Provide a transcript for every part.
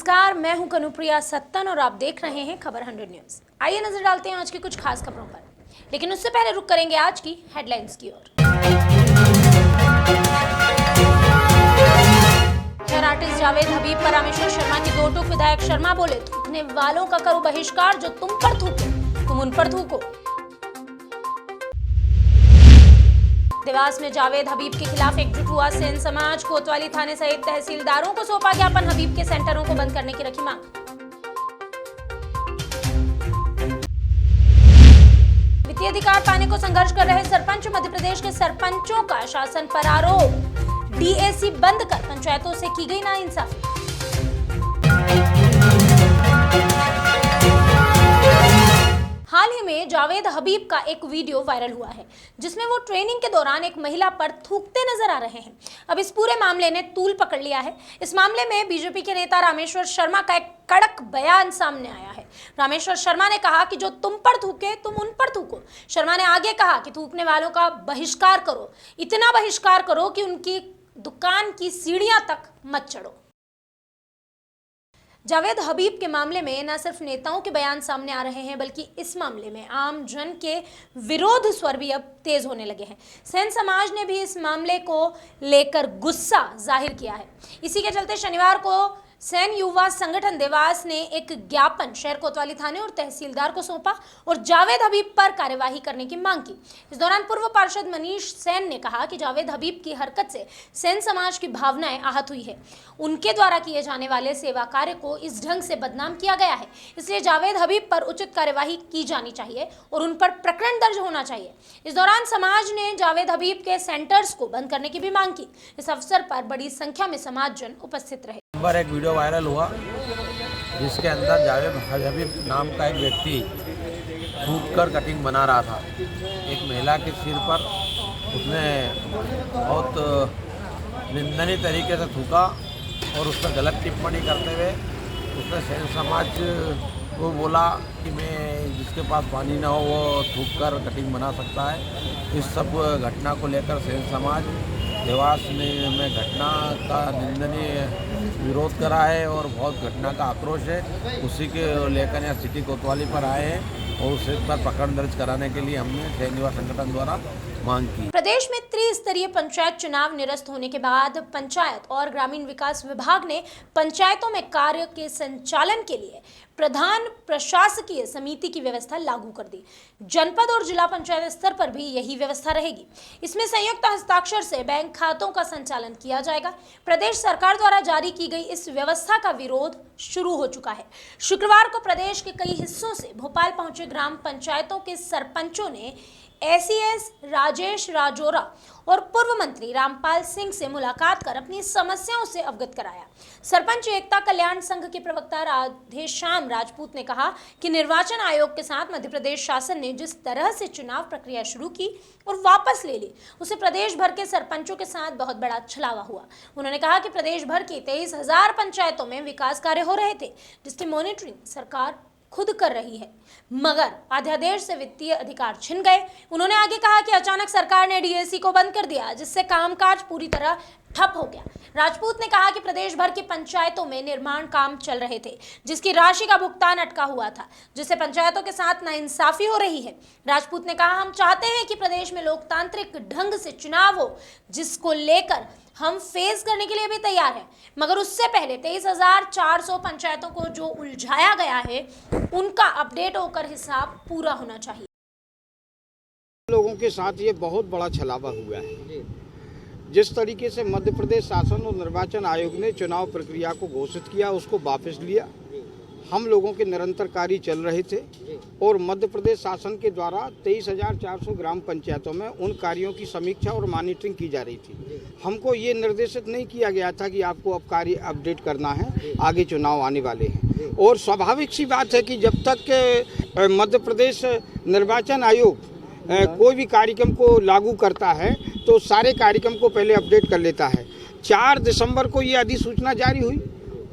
नमस्कार, मैं हूं कनुप्रिया सत्तन और आप देख रहे हैं खबर 100 न्यूज। आइए नजर डालते हैं आज की कुछ खास खबरों पर, लेकिन उससे पहले रुक करेंगे आज की हेडलाइंस की ओर। हेयर आर्टिस्ट जावेद हबीब पर रामेश्वर शर्मा की दो टूक। विधायक शर्मा बोले, थूकने वालों का करो बहिष्कार, जो तुम पर थूके तुम उन पर थूको। देवास में जावेद हबीब के खिलाफ एकजुट हुआ सेन समाज। कोतवाली थाने सहित तहसीलदारों को सौंपा ज्ञापन। हबीब के सेंटरों को बंद करने की रखी मांग। वित्तीय अधिकार पाने को संघर्ष कर रहे सरपंच। मध्य प्रदेश के सरपंचों का शासन पर आरोप। डीएसी बंद कर पंचायतों से की गई नाइंसाफी। हाल ही में जावेद हबीब का एक वीडियो वायरल हुआ है, जिसमें वो ट्रेनिंग के दौरान एक महिला पर थूकते नजर आ रहे हैं। अब इस पूरे मामले ने तूल पकड़ लिया है। इस मामले में बीजेपी के नेता रामेश्वर शर्मा का एक कड़क बयान सामने आया है। रामेश्वर शर्मा ने कहा कि जो तुम पर थूके तुम उन पर थूको। शर्मा ने आगे कहा कि थूकने वालों का बहिष्कार करो, इतना बहिष्कार करो कि उनकी दुकान की सीढ़ियां तक मत चढ़ो। जावेद हबीब के मामले में न सिर्फ नेताओं के बयान सामने आ रहे हैं, बल्कि इस मामले में आम जन के विरोध स्वर भी अब तेज होने लगे हैं। सेन समाज ने भी इस मामले को लेकर गुस्सा जाहिर किया है। इसी के चलते शनिवार को सेन युवा संगठन देवास ने एक ज्ञापन शहर कोतवाली थाने और तहसीलदार को सौंपा और जावेद हबीब पर कार्यवाही करने की मांग की। इस दौरान पूर्व पार्षद मनीष सेन ने कहा कि जावेद हबीब की हरकत से सेन समाज की भावनाएं आहत हुई है। उनके द्वारा किए जाने वाले सेवा कार्य को इस ढंग से बदनाम किया गया है, इसलिए जावेद हबीब पर उचित कार्यवाही की जानी चाहिए और उन पर प्रकरण दर्ज होना चाहिए। इस दौरान समाज ने जावेद हबीब के सेंटर्स को बंद करने की भी मांग की। इस अवसर पर बड़ी संख्या में समाजजन उपस्थित रहे। एक वीडियो वायरल हुआ जिसके अंदर जावेद हबीब नाम का एक व्यक्ति थूक कर कटिंग बना रहा था। एक महिला के सिर पर उसने बहुत निंदनीय तरीके से थूका और उस पर गलत टिप्पणी करते हुए उसने सेन समाज को बोला कि मैं जिसके पास पानी ना हो वो थूक कर कटिंग बना सकता है। इस सब घटना को लेकर सेन समाज देवास में घटना का निंदनीय विरोध करा है और बहुत घटना का आक्रोश है। उसी के लेकर यहाँ सिटी कोतवाली पर आए हैं और उस पर प्रकरण दर्ज कराने के लिए हमने सेन युवा संगठन द्वारा मांग की। प्रदेश में त्रिस्तरीय पंचायत चुनाव निरस्त होने के बाद पंचायत और ग्रामीण विकास विभाग ने पंचायतों में कार्य के संचालन के लिए प्रधान प्रशासकीय समिति की व्यवस्था लागू कर दी। जनपद और जिला पंचायत स्तर पर भी यही व्यवस्था रहेगी। इसमें संयुक्त हस्ताक्षर से बैंक खातों का संचालन किया जाएगा। प्रदेश सरकार द्वारा जारी की गई इस व्यवस्था का विरोध शुरू हो चुका है। शुक्रवार को प्रदेश के कई हिस्सों से भोपाल पहुंचे ग्राम पंचायतों के सरपंचों ने एसीएस राजेश राजोरा और पूर्व मंत्री रामपाल सिंह से मुलाकात कर अपनी समस्याओं से अवगत कराया। सरपंच एकता कल्याण संघ के प्रवक्ता राधेश्याम राजपूत ने कहा कि निर्वाचन आयोग के साथ मध्य प्रदेश शासन ने जिस तरह से चुनाव प्रक्रिया शुरू की और वापस ले ली, उसे प्रदेश भर के सरपंचों के साथ बहुत बड़ा छलावा हुआ। उन्होंने कहा कि प्रदेश भर की 23,000 पंचायतों में विकास कार्य हो रहे थे, जिसकी मॉनिटरिंग सरकार खुद कर रही है, मगर अध्यादेश से वित्तीय अधिकार छिन गए। उन्होंने आगे कहा कि अचानक सरकार ने डीएसी को बंद कर दिया, जिससे कामकाज पूरी तरह ठप हो गया। राजपूत ने कहा कि प्रदेश भर की पंचायतों में निर्माण काम चल रहे थे, जिसकी राशि का भुगतान अटका हुआ था, जिससे पंचायतों के साथ नाइंसाफी हो रही है। राजपूत ने कहा, हम चाहते हैं कि प्रदेश में लोकतांत्रिक ढंग से चुनाव हो, जिसको लेकर हम फेस करने के लिए भी तैयार हैं, मगर उससे पहले 23,400 पंचायतों को जो उलझाया गया है, उनका अपडेट होकर हिसाब पूरा होना चाहिए। लोगों के साथ ये बहुत बड़ा छलावा हुआ है। जिस तरीके से मध्य प्रदेश शासन और निर्वाचन आयोग ने चुनाव प्रक्रिया को घोषित किया, उसको वापस लिया। हम लोगों के निरंतर कार्य चल रहे थे और मध्य प्रदेश शासन के द्वारा 23,400 ग्राम पंचायतों में उन कार्यों की समीक्षा और मॉनिटरिंग की जा रही थी। हमको ये निर्देशित नहीं किया गया था कि आपको अब कार्य अपडेट करना है, आगे चुनाव आने वाले हैं। और स्वाभाविक सी बात है कि जब तक के मध्य प्रदेश निर्वाचन आयोग कोई भी कार्यक्रम को लागू करता है तो सारे कार्यक्रम को पहले अपडेट कर लेता है। 4 दिसंबर को ये अधिसूचना जारी हुई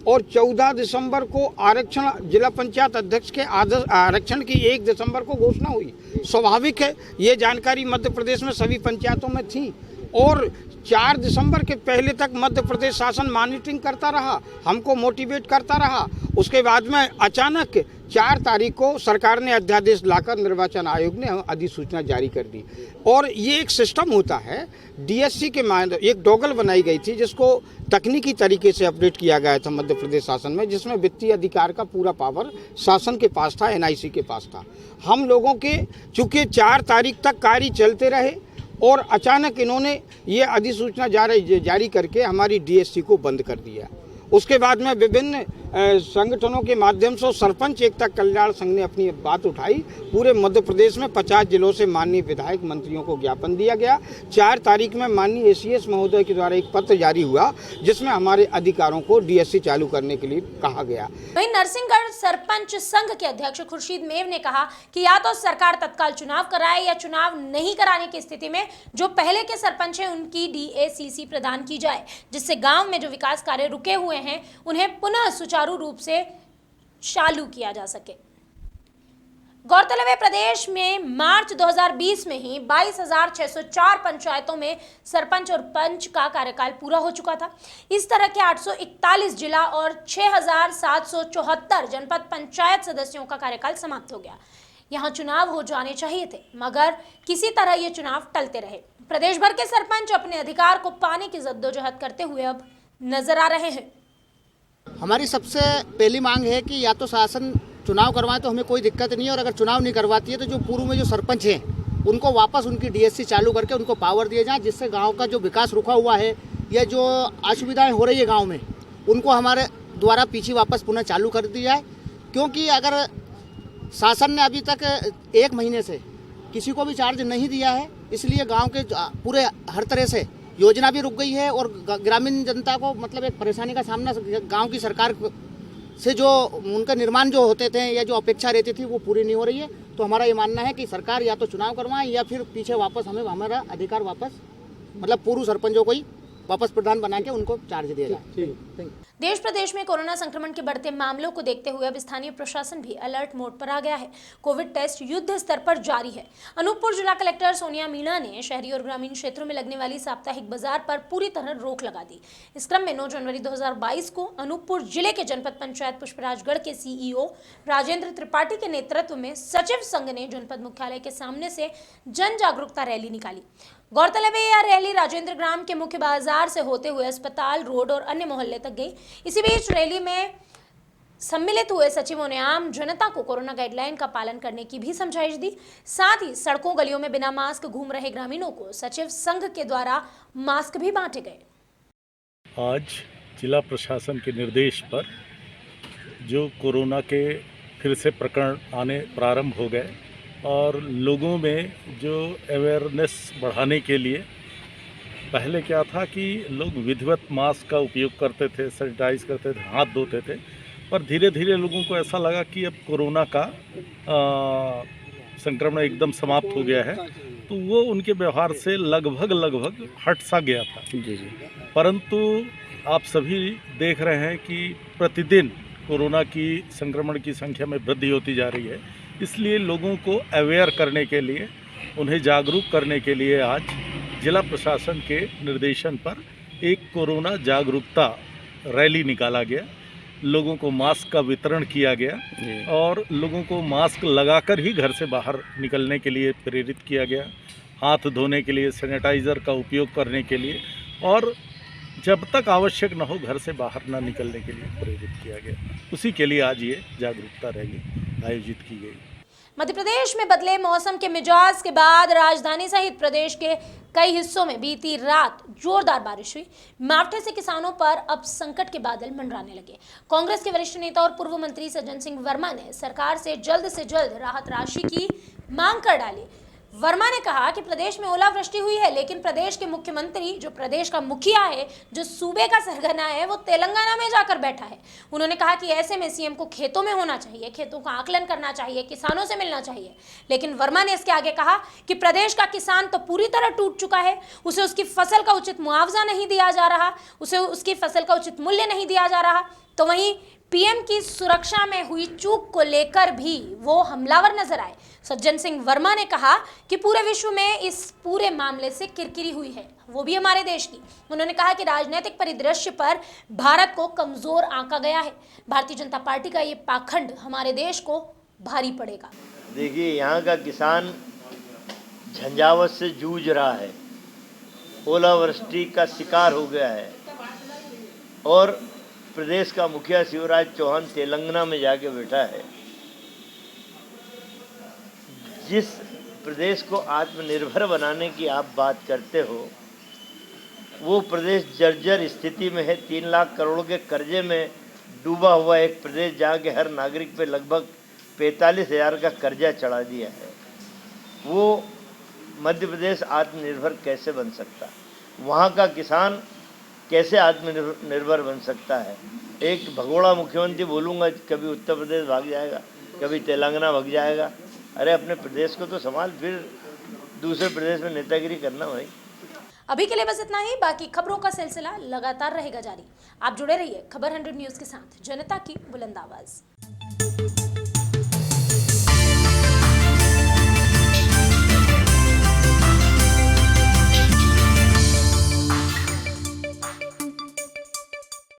और 14 दिसंबर को आरक्षण जिला पंचायत अध्यक्ष के आरक्षण की 1 दिसंबर को घोषणा हुई। स्वाभाविक है, ये जानकारी मध्य प्रदेश में सभी पंचायतों में थी। और 4 दिसंबर के पहले तक मध्य प्रदेश शासन मॉनिटरिंग करता रहा, हमको मोटिवेट करता रहा। उसके बाद में अचानक 4 तारीख को सरकार ने अध्यादेश लाकर निर्वाचन आयोग ने अधिसूचना जारी कर दी। और ये एक सिस्टम होता है, डीएससी के माध्यम एक डोगल बनाई गई थी जिसको तकनीकी तरीके से अपडेट किया गया था मध्य प्रदेश शासन में, जिसमें वित्तीय अधिकार का पूरा पावर शासन के पास था, एनआईसी के पास था। हम लोगों के चूँकि 4 तारीख तक कार्य चलते रहे और अचानक इन्होंने ये अधिसूचना जारी करके हमारी डीएससी को बंद कर दिया। उसके बाद में विभिन्न संगठनों के माध्यम से सरपंच एकता कल्याण संघ ने अपनी बात उठाई। पूरे मध्य प्रदेश में 50 जिलों से माननीय विधायक मंत्रियों को ज्ञापन दिया गया। 4 तारीख में माननीय एसीएस महोदय के द्वारा एक पत्र जारी हुआ जिसमें हमारे अधिकारों को डीएससी चालू करने के लिए कहा गया। वहीं नरसिंहगढ़ सरपंच संघ के अध्यक्ष खुर्शीद मेव ने कहा कि या तो सरकार तत्काल चुनाव कराए या चुनाव नहीं कराने की स्थिति में जो पहले के सरपंच हैं उनकी डीएसीसी प्रदान की जाए, जिससे गांव में जो विकास कार्य रुके हुए हैं उन्हें पुनः सुचारू रूप से चालू किया जा सके। गौरतलब है प्रदेश में मार्च 2020 में ही 22,604 पंचायतों में सरपंच और पंच का कार्यकाल पूरा हो चुका था। इस तरह के 841 जिला और 6,774 जनपद पंचायत सदस्यों का कार्यकाल समाप्त हो गया। यहां चुनाव हो जाने चाहिए थे, मगर किसी तरह ये चुनाव टलते रहे। प्रदेश भर के सरपंच अपने अधिकार को पाने की जद्दोजहद करते हुए अब नजर आ रहे हैं। हमारी सबसे पहली मांग है कि या तो शासन चुनाव करवाए तो हमें कोई दिक्कत नहीं है, और अगर चुनाव नहीं करवाती है तो जो पूर्व में जो सरपंच हैं उनको वापस उनकी डीएससी चालू करके उनको पावर दिए जाए, जिससे गांव का जो विकास रुका हुआ है या जो असुविधाएं हो रही है गांव में उनको हमारे द्वारा पीछे वापस पुनः चालू कर दी जाए। क्योंकि अगर शासन ने अभी तक 1 महीने से किसी को भी चार्ज नहीं दिया है, इसलिए गाँव के पूरे हर तरह से योजना भी रुक गई है और ग्रामीण जनता को मतलब एक परेशानी का सामना गांव की सरकार से जो उनका निर्माण जो होते थे या जो अपेक्षा रहती थी वो पूरी नहीं हो रही है। तो हमारा ये मानना है कि सरकार या तो चुनाव करवाए या फिर पीछे वापस हमें हमारा अधिकार वापस मतलब पूर्व सरपंचों को ही वापस प्रधान बना के उनको चार्ज दिया जाए। देश प्रदेश में कोरोना संक्रमण के बढ़ते मामलों को देखते हुए अब स्थानीय प्रशासन भी अलर्ट मोड पर आ गया है। कोविड टेस्ट युद्ध स्तर पर जारी है। अनूपपुर जिला कलेक्टर सोनिया मीणा ने शहरी और ग्रामीण क्षेत्रों में लगने वाली साप्ताहिक बाजार पर पूरी तरह रोक लगा दी। इस क्रम में 9 जनवरी 2022 को अनूपपुर जिले के जनपद पंचायत पुष्पराजगढ़ के सीईओ राजेंद्र त्रिपाठी के नेतृत्व में सचिव संघ ने जनपद मुख्यालय के सामने से जन जागरूकता रैली निकाली। गौरतलब है यह रैली राजेंद्र ग्राम के मुख्य बाजार से होते हुए अस्पताल रोड और अन्य मोहल्ले तक गई। इसी बीच रैली में सम्मिलित हुए सचिवों ने आम जनता को कोरोना गाइडलाइन का पालन करने की भी समझाइश दी। साथ ही सड़कों गलियों में बिना मास्क घूम रहे ग्रामीणों को सचिव संघ के द्वारा मास्क भी बांटे गए। आज जिला प्रशासन के निर्देश पर जो कोरोना के फिर से प्रकरण आने प्रारंभ हो गए और लोगों में जो अवेयरनेस बढ़ाने के लिए पहले क्या था कि लोग विधिवत मास्क का उपयोग करते थे, सैनिटाइज करते थे, हाथ धोते थे, पर धीरे धीरे लोगों को ऐसा लगा कि अब कोरोना का संक्रमण एकदम समाप्त हो गया है, तो वो उनके व्यवहार से लगभग हट सा गया था। जी। परंतु आप सभी देख रहे हैं कि प्रतिदिन कोरोना की संक्रमण की संख्या में वृद्धि होती जा रही है। इसलिए लोगों को अवेयर करने के लिए, उन्हें जागरूक करने के लिए आज जिला प्रशासन के निर्देशन पर एक कोरोना जागरूकता रैली निकाला गया। लोगों को मास्क का वितरण किया गया और लोगों को मास्क लगाकर ही घर से बाहर निकलने के लिए प्रेरित किया गया, हाथ धोने के लिए, सैनिटाइज़र का उपयोग करने के लिए, और जब तक आवश्यक न हो घर से बाहर न निकलने के लिए प्रेरित किया गया। उसी के लिए आज ये जागरूकता रैली आयोजित की गई। मध्य प्रदेश में बदले मौसम के मिजाज के बाद राजधानी सहित प्रदेश के कई हिस्सों में बीती रात जोरदार बारिश हुई। मावठे से किसानों पर अब संकट के बादल मंडराने लगे। कांग्रेस के वरिष्ठ नेता और पूर्व मंत्री सज्जन सिंह वर्मा ने सरकार से जल्द राहत राशि की मांग कर डाली। वर्मा ने कहा कि प्रदेश में ओलावृष्टि हुई है, लेकिन प्रदेश के मुख्यमंत्री, जो प्रदेश का मुखिया है, जो सूबे का सरगना है, वो तेलंगाना में जाकर बैठा है। उन्होंने कहा कि ऐसे में सीएम को खेतों में होना चाहिए, खेतों का आकलन करना चाहिए, किसानों से मिलना चाहिए। लेकिन वर्मा ने इसके आगे कहा कि प्रदेश का किसान तो पूरी तरह टूट चुका है, उसे उसकी फसल का उचित मुआवजा नहीं दिया जा रहा, उसे उसकी फसल का उचित मूल्य नहीं दिया जा रहा। तो वहीं पीएम की सुरक्षा में हुई चूक को लेकर भी वो हमलावर नजर आए। सज्जन सिंह वर्मा ने कहा कि पूरे विश्व में इस पूरे मामले से किरकिरी हुई है, वो भी हमारे देश की। उन्होंने कहा कि राजनीतिक परिदृश्य पर भारत को कमजोर आंका गया है। भारतीय जनता पार्टी का ये पाखंड हमारे देश को भारी पड़ेगा। देखिए, यहाँ का किसान झंझावत से जूझ रहा है, ओलावृष्टि का शिकार हो गया है और प्रदेश का मुखिया शिवराज चौहान तेलंगाना में जाके बैठा है। जिस प्रदेश को आत्मनिर्भर बनाने की आप बात करते हो, वो प्रदेश जर्जर स्थिति में है। 3 लाख करोड़ के कर्जे में डूबा हुआ एक प्रदेश, जहाँ के हर नागरिक पे लगभग 45,000 का कर्जा चढ़ा दिया है। वो मध्य प्रदेश आत्मनिर्भर कैसे बन सकता है? वहाँ का किसान कैसे आत्मनिर्भर बन सकता है? एक भगोड़ा मुख्यमंत्री बोलूँगा, कभी उत्तर प्रदेश भाग जाएगा, कभी तेलंगाना भाग जाएगा। अरे अपने प्रदेश को तो संभाल, फिर दूसरे प्रदेश में नेतागिरी करना भाई। अभी के लिए बस इतना ही। बाकी खबरों का सिलसिला लगातार रहेगा जारी। आप जुड़े रहिए खबर 100 न्यूज़ के साथ, जनता की बुलंद आवाज़।